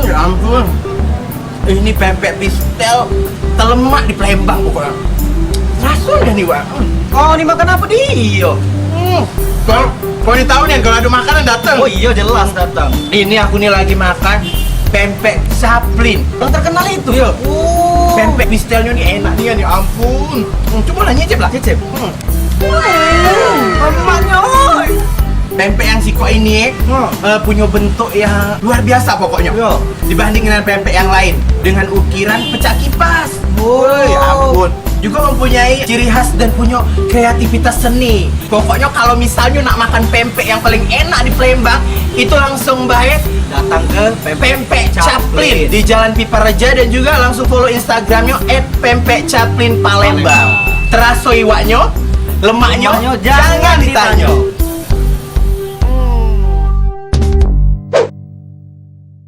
Ya ampun. Ini pempek pistel terlemak di Palembang pokoknya. Rasanya nih, Wak. Oh, ini makan apa dia? Kau ini tahu nih kalau ada makanan datang. Oh iya, jelas datang. Ini aku nih lagi makan pempek Chaplin. Yang terkenal itu. Iya. Oh. Pempek pistelnya nih enak nih, ampun. Coba lah nyicip lah. Cecep. Emaknya, oi. Pempek yang si kok ini punya bentuk yang luar biasa pokoknya. Iya. Dibanding dengan pempek yang lain dengan ukiran pecah kipas. Oh. Woi, ampun. Juga mempunyai ciri khas dan punya kreativitas seni. Pokoknya kalau misalnya nak makan pempek yang paling enak di Palembang, itu langsung baik Datang ke Pempek Chaplin di Jalan Pipareja dan juga langsung follow Instagramnya @pempekchaplinpalembang. Terasa iwaknya, lemaknya, Lemaknya jangan ditanya.